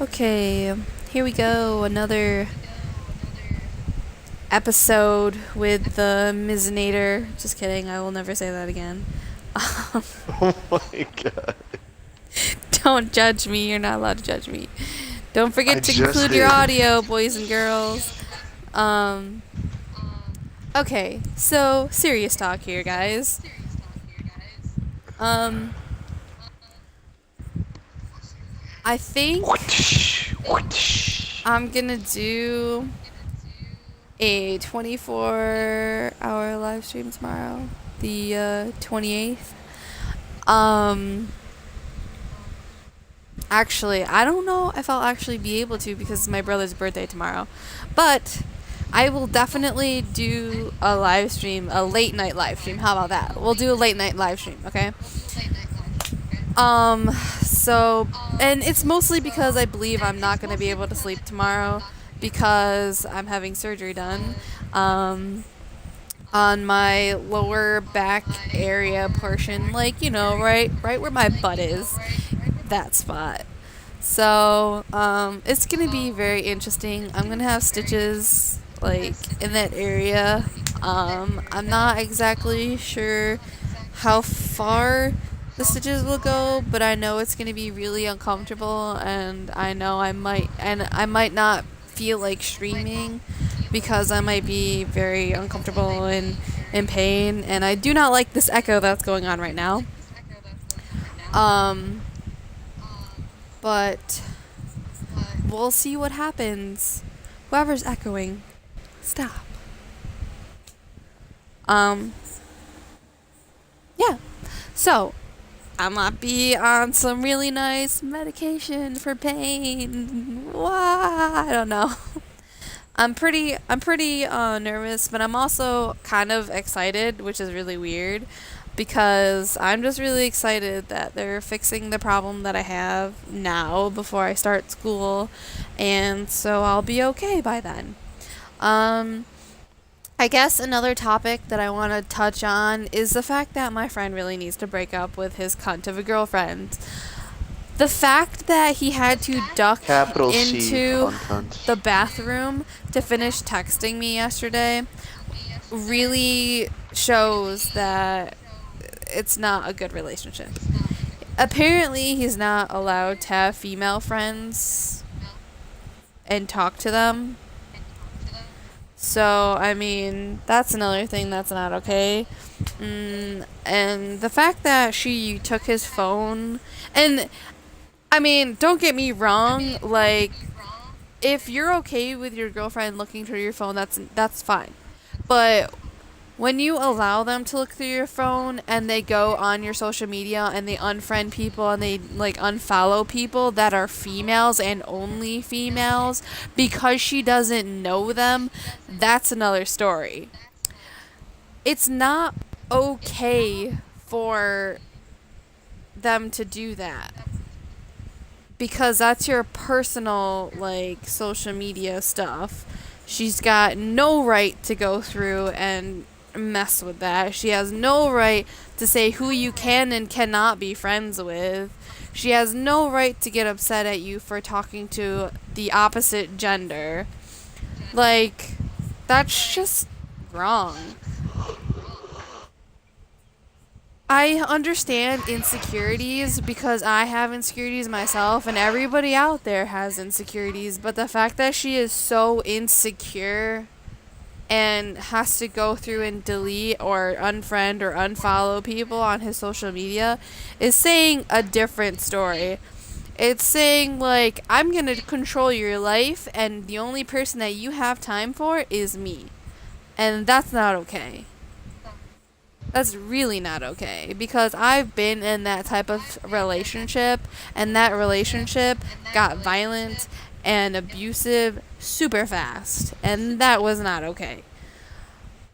Okay, here we go. Another episode with the Mizinator. Just kidding, I will never say that again. Um, Oh my god. don't judge me, you're not allowed to judge me. Don't I forget to just include your did. audio, boys and girls. Um, okay, so serious talk here, guys. Um, I think Whoosh, whoosh. I'm gonna do a 24-hour live stream tomorrow, the 28th. Um, Actually, I don't know if I'll actually be able to because it's my brother's birthday tomorrow. But I will definitely do a live stream, a late night live stream. How about that? We'll do a late night live stream, okay? Um, so, and it's mostly because I believe I'm not going to be able to sleep tomorrow because I'm having surgery done. On my lower back area portion, like, right where my butt is, that spot. So, it's gonna be very interesting. I'm gonna have stitches, like, in that area. I'm not exactly sure how far the stitches will go, but I know it's gonna be really uncomfortable, and I might not feel like streaming because I might be very uncomfortable and in pain, and I do not like this echo that's going on right now. Um, but we'll see what happens. Whoever's echoing, stop. Um, yeah. So, I might be on some really nice medication for pain. Why? I don't know. I'm pretty nervous, but I'm also kind of excited, which is really weird because I'm just really excited that they're fixing the problem that I have now before I start school, and so I'll be okay by then. Um, I guess another topic that I want to touch on is the fact that my friend really needs to break up with his cunt of a girlfriend. The fact that he had to duck Capital C, into cunt cunt. the bathroom to finish texting me yesterday really shows that it's not a good relationship. Apparently, he's not allowed to have female friends and talk to them. So, I mean, that's another thing that's not okay. And the fact that she took his phone, and I mean, don't get me wrong, like, if you're okay with your girlfriend looking through your phone, that's fine. But when you allow them to look through your phone and they go on your social media and they unfriend people and they like unfollow people that are females and only females because she doesn't know them, that's another story. It's not okay for them to do that because that's your personal like social media stuff. She's got no right to go through and mess with that. She has no right to say who you can and cannot be friends with. She has no right to get upset at you for talking to the opposite gender. Like, that's just wrong. I understand insecurities because I have insecurities myself, and everybody out there has insecurities, but the fact that she is so insecure and has to go through and delete or unfriend or unfollow people on his social media is saying a different story. It's saying, like, I'm going to control your life, and the only person that you have time for is me. And that's not okay. That's really not okay because I've been in that type of relationship, and that relationship got violent and abusive super fast, and that was not okay.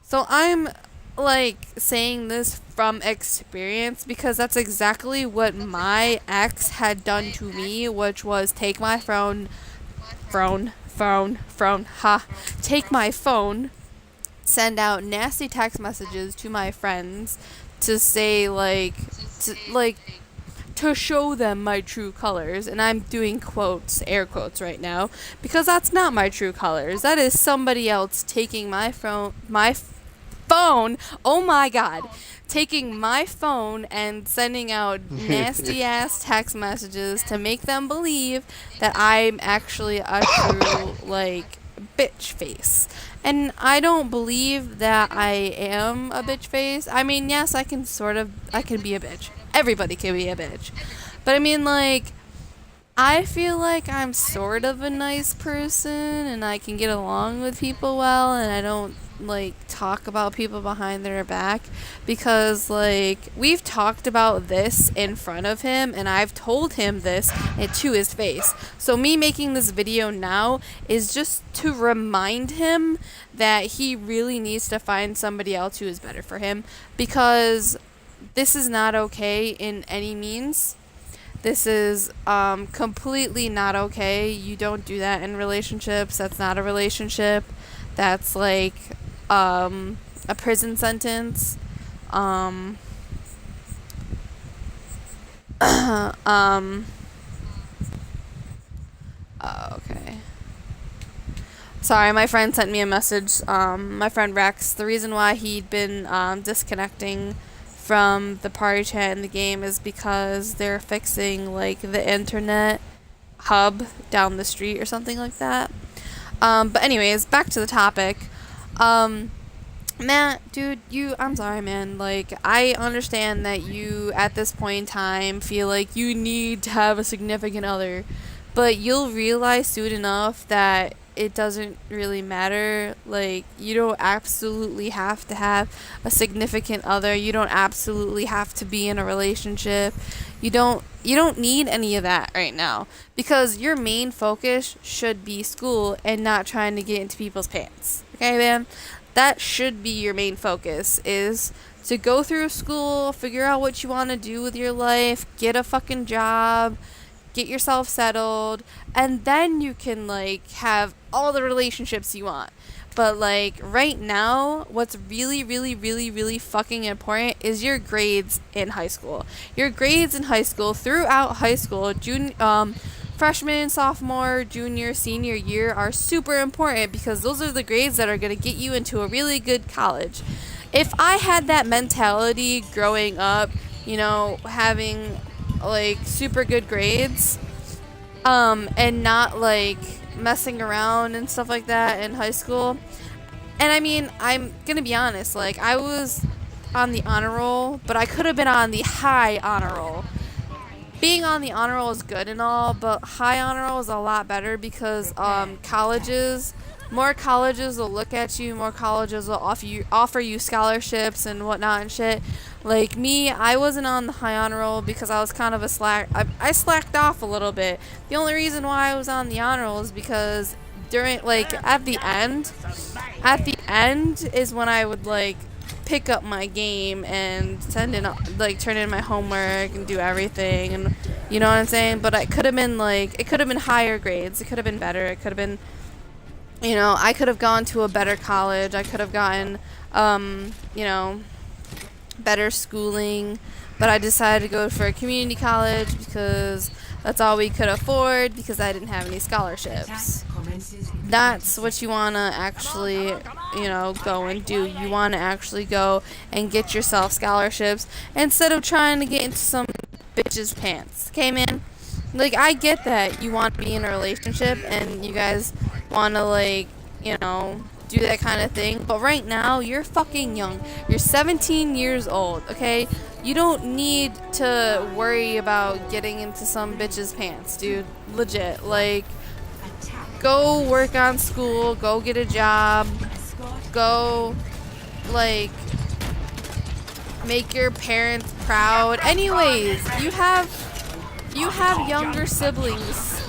So I'm like saying this from experience because that's exactly what my ex had done to me, which was take my take my phone, send out nasty text messages to my friends to say to to show them my true colors. And I'm doing quotes, air quotes right now, because that's not my true colors. That is somebody else taking my phone, oh my god, taking my phone and sending out nasty ass text messages to make them believe that I'm actually a true, like, bitch face. And I don't believe that I am a bitch face. I mean, yes, I can be a bitch. Everybody can be a bitch. But I mean, like, I feel like I'm sort of a nice person and I can get along with people well, and I don't like talk about people behind their back, because like we've talked about this in front of him and I've told him this to his face. So me making this video now is just to remind him that he really needs to find somebody else who is better for him, because this is not okay in any means. This is completely not okay. You don't do that in relationships. That's not a relationship. That's like a prison sentence. Oh, okay. Sorry, my friend sent me a message. My friend Rex, the reason why he'd been disconnecting from the party chat in the game is because they're fixing like the internet hub down the street or something like that. But anyways, back to the topic. Matt, dude, I'm sorry, man. Like, I understand that you, at this point in time, feel like you need to have a significant other, but you'll realize soon enough that it doesn't really matter. Like, you don't absolutely have to have a significant other. You don't absolutely have to be in a relationship. You don't need any of that right now, because your main focus should be school and not trying to get into people's pants. Okay, man? That should be your main focus, is to go through school, figure out what you want to do with your life, get a fucking job, get yourself settled, and then you can like have all the relationships you want. But like right now, what's really, really, really, really fucking important is your grades in high school. Your grades in high school, throughout high school, freshman, sophomore, junior, senior year are super important, because those are the grades that are going to get you into a really good college. If I had that mentality growing up, you know, having like super good grades, and not like messing around and stuff like that in high school. And I mean, I'm gonna be honest, like I was on the honor roll, but I could have been on the high honor roll. Being on the honor roll is good and all, but high honor roll is a lot better, because more colleges will look at you, more colleges will offer you scholarships and whatnot and shit. Like me, I wasn't on the high honor roll because I was kind of a I slacked off a little bit. The only reason why I was on the honor roll is because during, like, at the end is when I would like pick up my game and turn in my homework and do everything, and you know what I'm saying. But it could have been higher grades. It could have been better. It could have been, you know, I could have gone to a better college. I could have gotten, you know, better schooling. But I decided to go for a community college because that's all we could afford, because I didn't have any scholarships. That's what you want to actually, you know, go and do. You want to actually go and get yourself scholarships instead of trying to get into some bitch's pants. Okay, man? Like, I get that you want to be in a relationship and you guys want to, like, you know, do that kind of thing. But right now, you're fucking young. You're 17 years old, okay? You don't need to worry about getting into some bitch's pants, dude. Legit. Like, go work on school. Go get a job. Go, like, make your parents proud. Anyways, you have younger siblings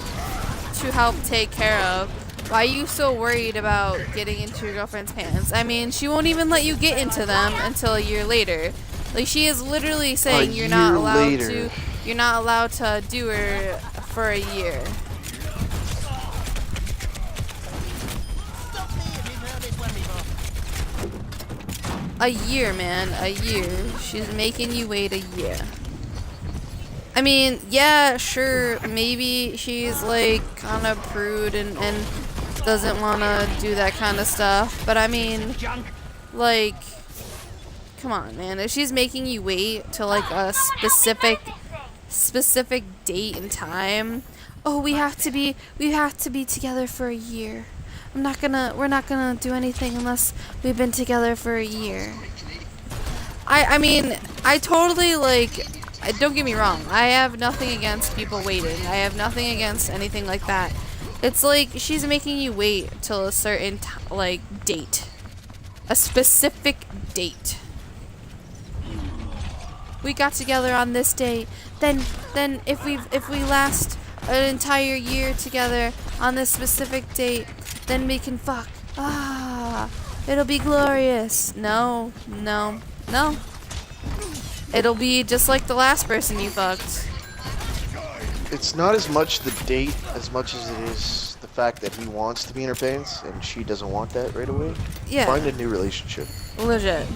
to help take care of. Why are you so worried about getting into your girlfriend's pants? I mean, she won't even let you get into them until a year later. Like, she is literally saying you're not allowed to do her for a year. A year, man. A year. She's making you wait a year. I mean, yeah, sure, maybe she's like kind of prude and doesn't want to do that kind of stuff. But I mean, like, come on, man. If she's making you wait till like a specific date and time, oh, we have to be together for a year. We're not gonna do anything unless we've been together for a year. I mean, I totally like. Don't get me wrong. I have nothing against people waiting. I have nothing against anything like that. It's like she's making you wait till a certain like date, a specific date. We got together on this date. Then if we last an entire year together on this specific date, then we can fuck. Ah, it'll be glorious. No, no, no. It'll be just like the last person you fucked. It's not as much the date as much as it is the fact that he wants to be in her pants and she doesn't want that right away. Yeah. Find a new relationship. Legit.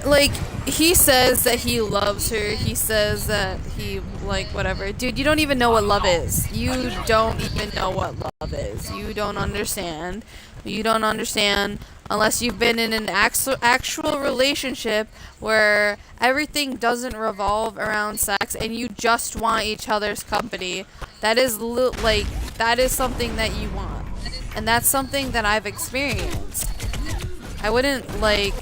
Like, he says that he loves her. He says that he, like, whatever. Dude, you don't even know what love is. You don't even know what love is. You don't understand. You don't understand unless you've been in an actual relationship where everything doesn't revolve around sex and you just want each other's company. That is, that is something that you want. And that's something that I've experienced. I wouldn't, like,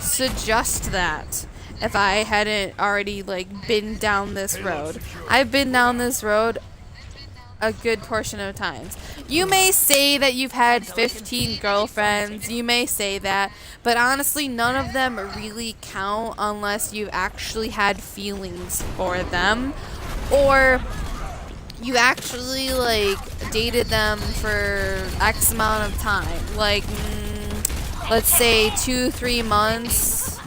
suggest that if I hadn't already like been down this road. I've been down this road a good portion of times. You may say that you've had 15 girlfriends, you may say that, but honestly none of them really count unless you've actually had feelings for them, or you actually like dated them for X amount of time, like let's say 2-3 months.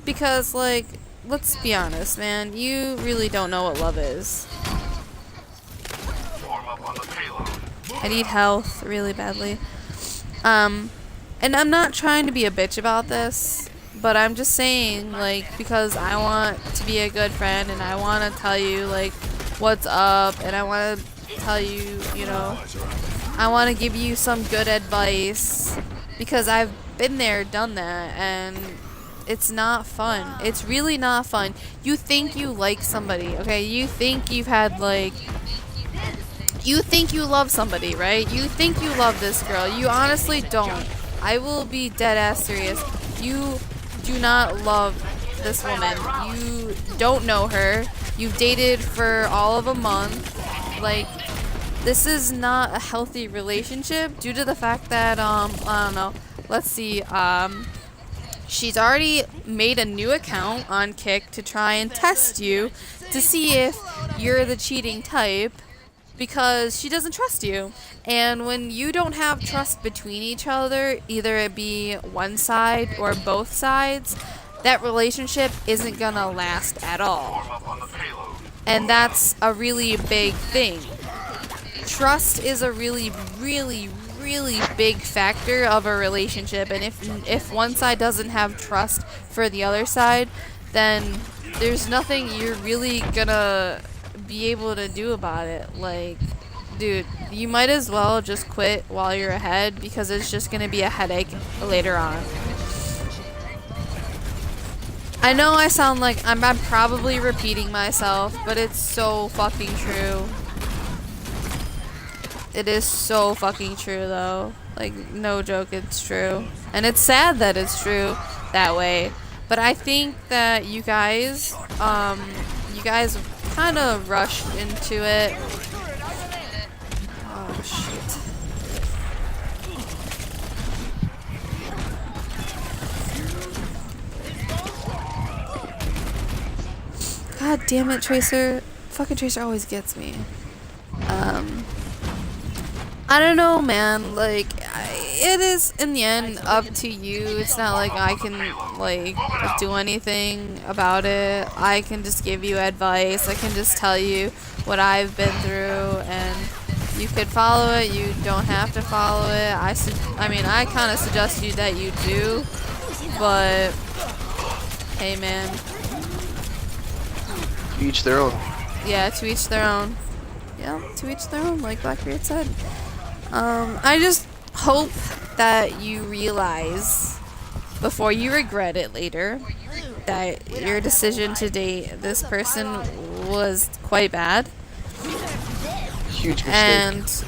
Because, like, let's be honest, man, you really don't know what love is. I need health really badly. And I'm not trying to be a bitch about this, but I'm just saying, like, because I want to be a good friend and I want to tell you, like, what's up, and I want to tell you, you know, I want to give you some good advice because I've been there, done that, and it's not fun. It's really not fun. You think you like somebody, okay? You think you've had, like, you think you love somebody, right? You think you love this girl. You honestly don't. I will be dead ass serious. You do not love this woman. You don't know her. You've dated for all of a month. Like, this is not a healthy relationship due to the fact that, I don't know. Let's see, she's already made a new account on Kick to try and test you to see if you're the cheating type because she doesn't trust you. And when you don't have trust between each other, either it be one side or both sides, that relationship isn't gonna last at all. And that's a really big thing. Trust is a really, really, really big factor of a relationship, and if one side doesn't have trust for the other side, then there's nothing you're really gonna be able to do about it. Like, dude, you might as well just quit while you're ahead because it's just gonna be a headache later on. I know I sound like I'm probably repeating myself, but it's so fucking true. It is so fucking true, though. Like, no joke, it's true. And it's sad that it's true that way. But I think that you guys kind of rushed into it. Oh, shit. God damn it, Tracer. Fucking Tracer always gets me. I don't know, man. Like, it is in the end up to you. It's not like I can like do anything about it. I can just give you advice. I can just tell you what I've been through, and you could follow it. You don't have to follow it. I mean, I kind of suggest you that you do, but hey, man. To each their own. Yeah, to each their own. Yeah, to each their own, like Blackbeard said. I just hope that you realize before you regret it later that your decision to date this person was quite bad. Huge mistake. And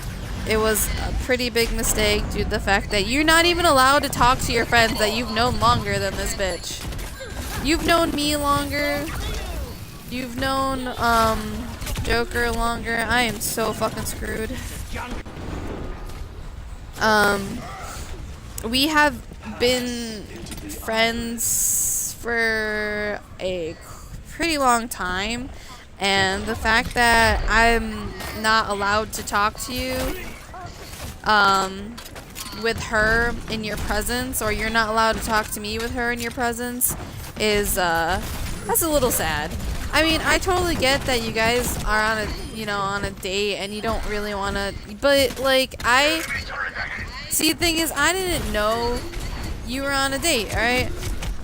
it was a pretty big mistake due to the fact that you're not even allowed to talk to your friends that you've known longer than this bitch. You've known me longer. You've known, Joker longer. I am so fucking screwed. We have been friends for a pretty long time, and the fact that I'm not allowed to talk to you, with her in your presence, or you're not allowed to talk to me with her in your presence, is, that's a little sad. I mean, I totally get that you guys are on a date and you don't really want to, but like, see, the thing is, I didn't know you were on a date, alright?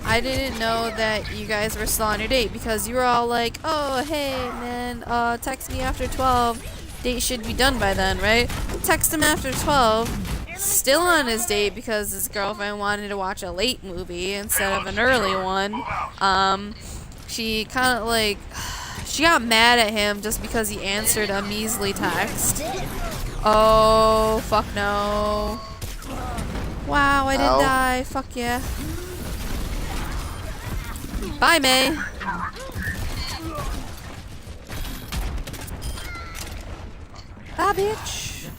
I didn't know that you guys were still on your date because you were all like, oh, hey, man, text me after 12. Date should be done by then, right? Text him after 12. Still on his date because his girlfriend wanted to watch a late movie instead of an early one. She kind of like, she got mad at him just because he answered a measly text. Oh, fuck no. Wow, I didn't die. Fuck yeah. Bye, May. Bye, bitch.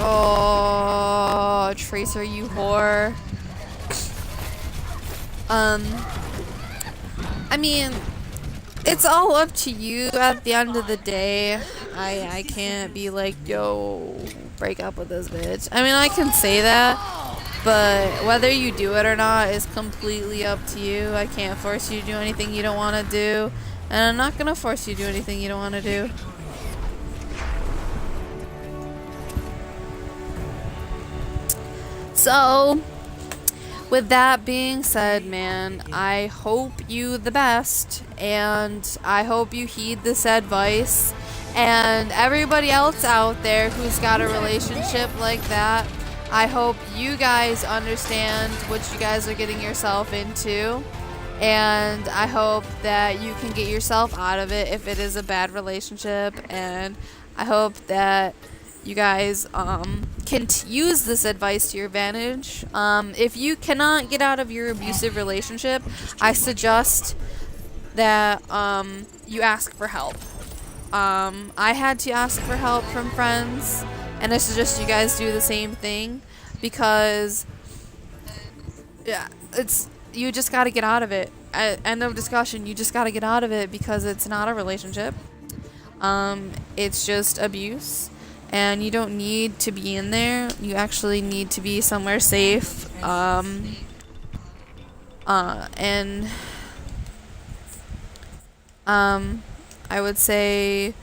Oh, Tracer, you whore. I mean, it's all up to you at the end of the day. I can't be like, yo, break up with this bitch. I mean, I can say that, but whether you do it or not is completely up to you. I can't force you to do anything you don't want to do, and I'm not gonna force you to do anything you don't want to do. So, with that being said, man, I hope you the best, and I hope you heed this advice. And everybody else out there who's got a relationship like that, I hope you guys understand what you guys are getting yourself into. And I hope that you can get yourself out of it if it is a bad relationship. And I hope that you guys can use this advice to your advantage. If you cannot get out of your abusive relationship, I suggest that you ask for help. I had to ask for help from friends, and I suggest you guys do the same thing, because yeah, you just got to get out of it. End of discussion. You just got to get out of it because it's not a relationship. It's just abuse. And you don't need to be in there. You actually need to be somewhere safe. And I would say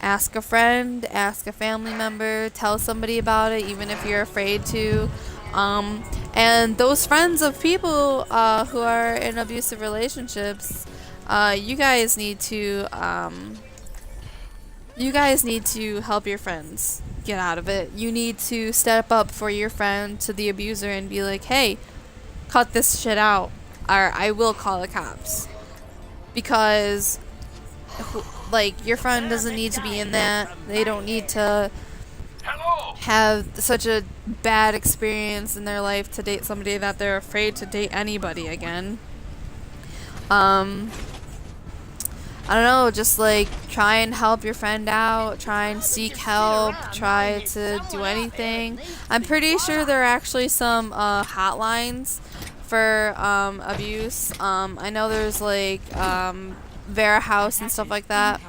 ask a friend, ask a family member, tell somebody about it, even if you're afraid to. And those friends of people who are in abusive relationships, you guys need to help your friends get out of it. You need to step up for your friend to the abuser and be like, hey, cut this shit out, or I will call the cops. Because, like, your friend doesn't need to be in that. They don't need to have such a bad experience in their life to date somebody that they're afraid to date anybody again. I don't know, just like try and help your friend out, try and seek help, try to do anything. I'm pretty sure there are actually some hotlines for abuse. I know there's like Vera House and stuff like that.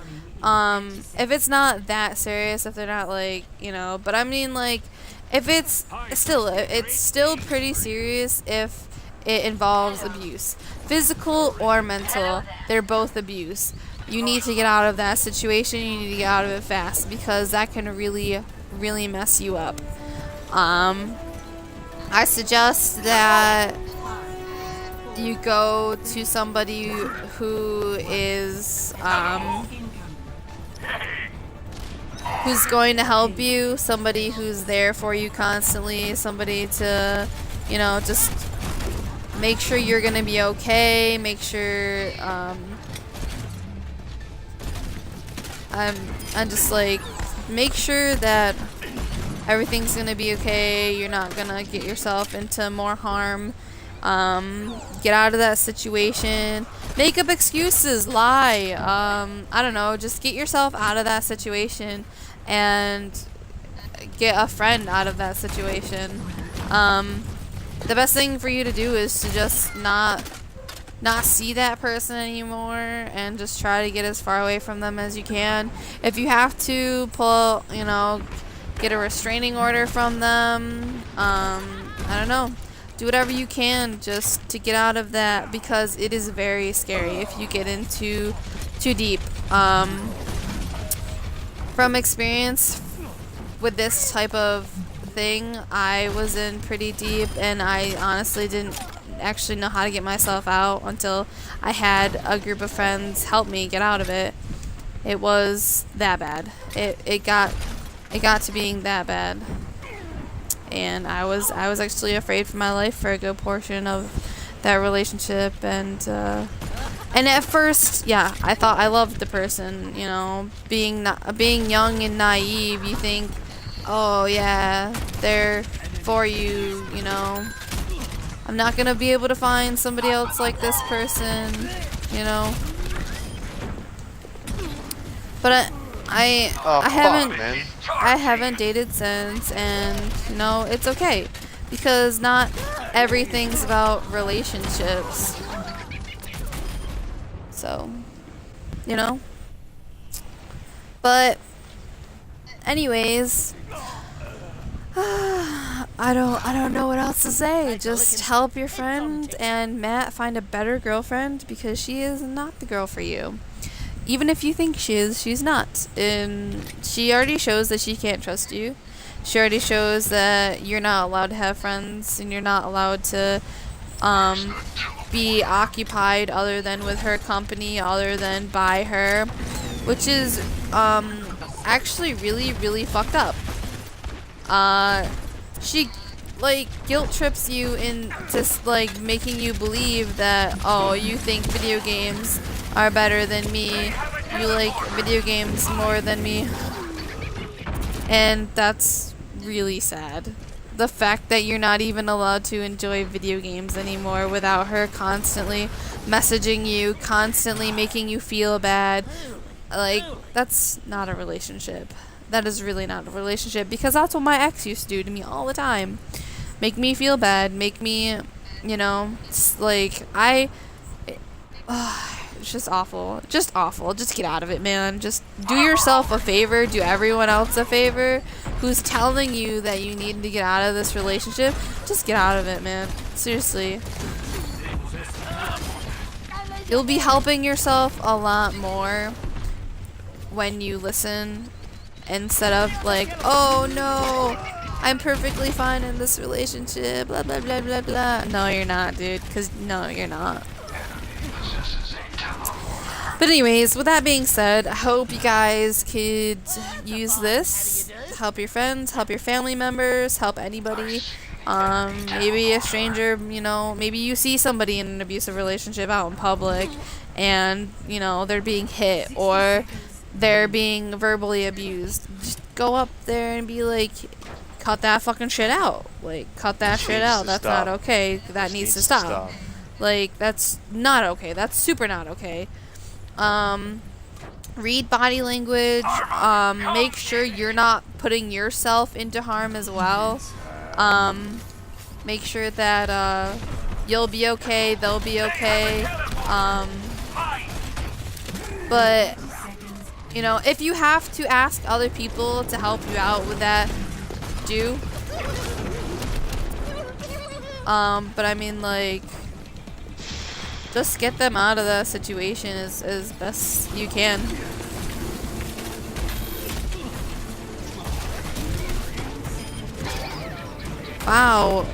If it's not that serious, if they're not like, you know, but I mean like if it's still pretty serious if it involves abuse. Physical or mental, they're both abuse. You need to get out of that situation. You need to get out of it fast because that can really, really mess you up. I suggest that you go to somebody who is, who's going to help you, somebody who's there for you constantly, somebody to, you know, just make sure you're gonna be okay, make sure, I'm just like, make sure that everything's gonna be okay, you're not gonna get yourself into more harm, get out of that situation, make up excuses, lie, I don't know, just get yourself out of that situation and get a friend out of that situation. The best thing for you to do is to just not see that person anymore and just try to get as far away from them as you can. If you have to pull, you know, get a restraining order from them, I don't know, do whatever you can just to get out of that because it is very scary if you get into too deep. From experience with this type of thing, I was in pretty deep and I honestly didn't actually know how to get myself out until I had a group of friends help me get out of it. It was that bad. It got to being that bad. And I was actually afraid for my life for a good portion of that relationship and at first, yeah, I thought I loved the person, you know, being young and naive, you think, oh yeah, they're for you, you know. I'm not gonna be able to find somebody else like this person, you know. But I haven't dated since, and you know it's okay because not everything's about relationships. So, you know. But anyways, I don't know what else to say. Just help your friend and Matt find a better girlfriend because she is not the girl for you. Even if you think she is, she's not. And she already shows that she can't trust you. She already shows that you're not allowed to have friends and you're not allowed to be occupied other than with her company, other than by her, which is actually really, really fucked up. She like guilt trips you into like making you believe that, oh, you think video games are better than me, you like video games more than me, and that's really sad. The fact that you're not even allowed to enjoy video games anymore without her constantly messaging you, constantly making you feel bad, like, that's not a relationship. That is really not a relationship because that's what my ex used to do to me all the time. Make me feel bad, make me, you know, like, it's just awful. Just awful. Just get out of it, man. Just do yourself a favor, do everyone else a favor who's telling you that you need to get out of this relationship. Just get out of it, man. Seriously. You'll be helping yourself a lot more when you listen instead of like, oh no, I'm perfectly fine in this relationship, blah blah blah blah blah. No, you're not, dude, because no, you're not. But anyways, with that being said, I hope you guys could use this to help your friends, help your family members, help anybody. Maybe a stranger, you know, maybe you see somebody in an abusive relationship out in public and, you know, they're being hit or they're being verbally abused. Just go up there and be like, cut that fucking shit out. Like, cut that shit out. That's not okay. That needs to stop. Like, that's not okay. That's super not okay. Read body language. Make sure you're not putting yourself into harm as well. Make sure that you'll be okay, they'll be okay. But You know, if you have to ask other people to help you out with that, do. But I mean, like, just get them out of that situation as best you can. Wow.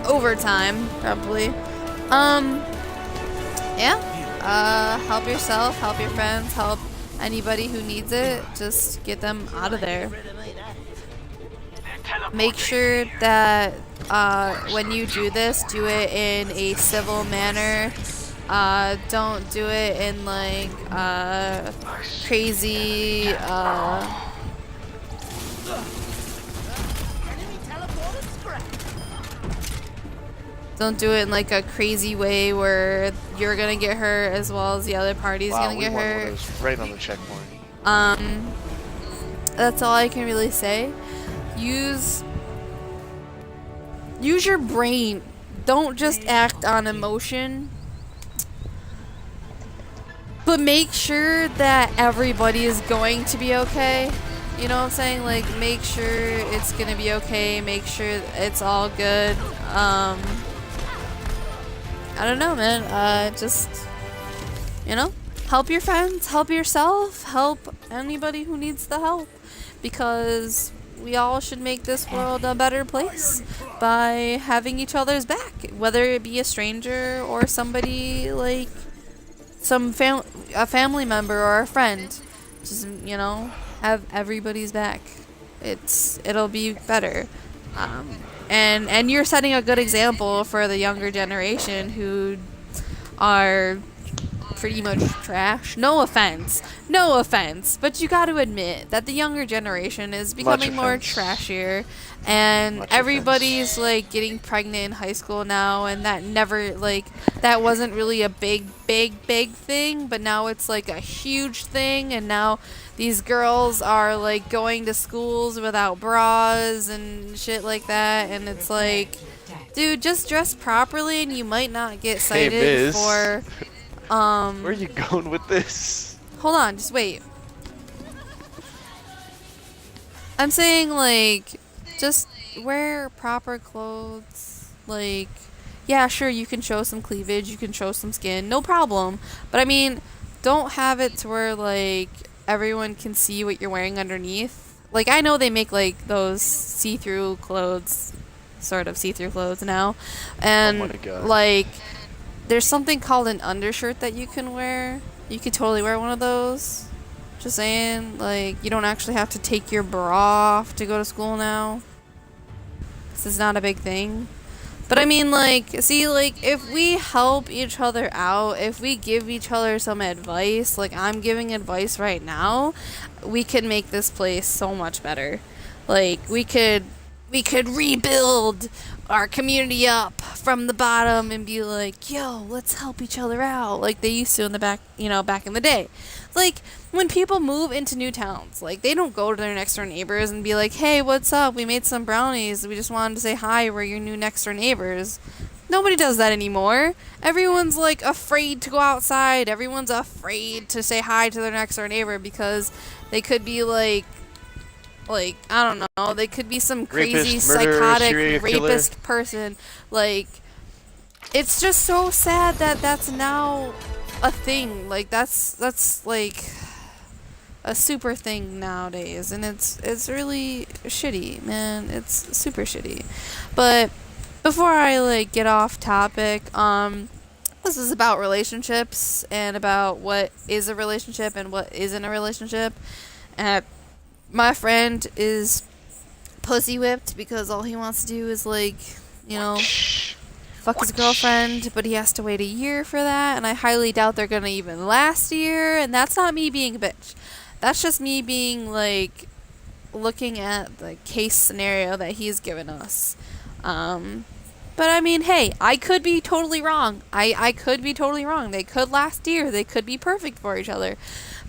Overtime, probably. Yeah. Help yourself, help your friends, help anybody who needs it. Just get them out of there. Make sure that when you do this, do it in a civil manner. Don't do it in like crazy don't do it in like a crazy way where you're gonna get hurt as well as the other party's gonna get hurt. Right on the checkpoint. That's all I can really say. Use your brain. Don't just act on emotion. But make sure that everybody is going to be okay. You know what I'm saying? Like, make sure it's gonna be okay. Make sure it's all good. I don't know, man. Just, you know, help your friends, help yourself, help anybody who needs the help. Because we all should make this world a better place by having each other's back. Whether it be a stranger or somebody like a family member or a friend. Just, you know, have everybody's back. It'll be better. And you're setting a good example for the younger generation who are pretty much trash. No offense, but you got to admit that the younger generation is becoming more trashier, and everybody's like getting pregnant in high school now, and that wasn't really a big thing, but now it's like a huge thing, and now these girls are like going to schools without bras and shit like that, and it's like, dude, just dress properly and you might not get cited for where are you going with this? Hold on, just wait. I'm saying, like, just wear proper clothes. Like, yeah, sure, you can show some cleavage, you can show some skin, no problem. But I mean, don't have it to where, like, everyone can see what you're wearing underneath. Like, I know they make, like, those see-through clothes, sort of see-through clothes now. And, oh my God. Like, there's something called an undershirt that you can wear. You could totally wear one of those. Just saying, like, you don't actually have to take your bra off to go to school now. This is not a big thing. But I mean, like, see, like, if we help each other out, if we give each other some advice, like I'm giving advice right now, we could make this place so much better. Like, we could rebuild our community up from the bottom and be like, yo, let's help each other out like they used to in the back in the day. Like, when people move into new towns, like, they don't go to their next door neighbors and be like, hey, what's up? We made some brownies. We just wanted to say hi. We're your new next door neighbors. Nobody does that anymore. Everyone's, like, afraid to go outside. Everyone's afraid to say hi to their next door neighbor because they could be, like, I don't know, they could be some crazy, psychotic, rapist person. Like, it's just so sad that that's now a thing. Like, that's like a super thing nowadays, and it's really shitty, man. It's super shitty. But before I, like, get off topic, this is about relationships and about what is a relationship and what isn't a relationship. And my friend is Poossayy Whipped because all he wants to do is, like, you know, fuck his girlfriend, but he has to wait a year for that, and I highly doubt they're gonna even last a year, and that's not me being a bitch. That's just me being, like, looking at the case scenario that he's given us. But I mean, hey, I could be totally wrong. I could be totally wrong. They could last a year. They could be perfect for each other.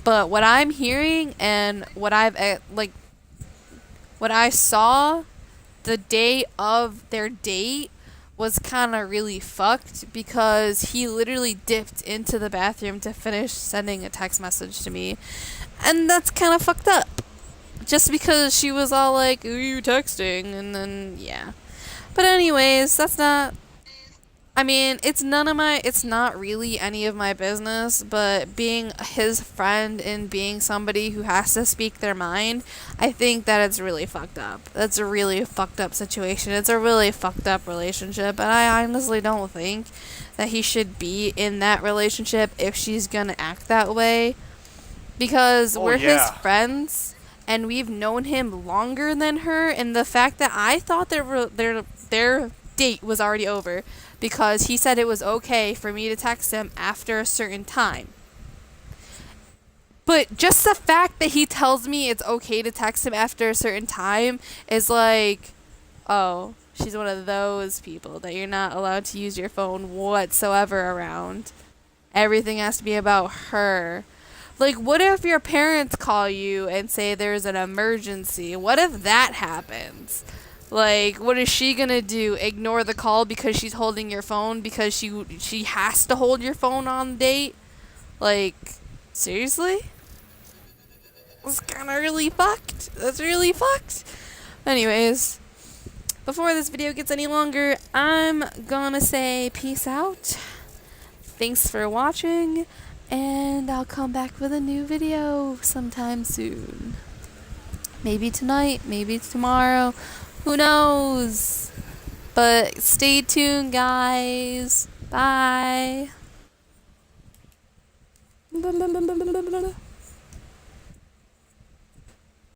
But what I'm hearing and what what I saw the day of their date was kind of really fucked because he literally dipped into the bathroom to finish sending a text message to me. And that's kind of fucked up. Just because she was all like, "Who are you texting?" And then, yeah. But anyways, that's not, I mean, it's not really any of my business, but being his friend and being somebody who has to speak their mind, I think that it's really fucked up. That's a really fucked up situation. It's a really fucked up relationship, and I honestly don't think that he should be in that relationship if she's gonna act that way. Because Oh we're his yeah. friends, and we've known him longer than her, and the fact that I thought their date was already over because he said it was okay for me to text him after a certain time. But just the fact that he tells me it's okay to text him after a certain time is like, oh, she's one of those people that you're not allowed to use your phone whatsoever around. Everything has to be about her. Like, what if your parents call you and say there's an emergency? What if that happens? Like, what is she gonna do? Ignore the call because she's holding your phone because she has to hold your phone on the date? Like, seriously? That's kind of really fucked. That's really fucked. Anyways, before this video gets any longer, I'm gonna say peace out. Thanks for watching, and I'll come back with a new video sometime soon. Maybe tonight, maybe tomorrow. Who knows? But stay tuned, guys. Bye.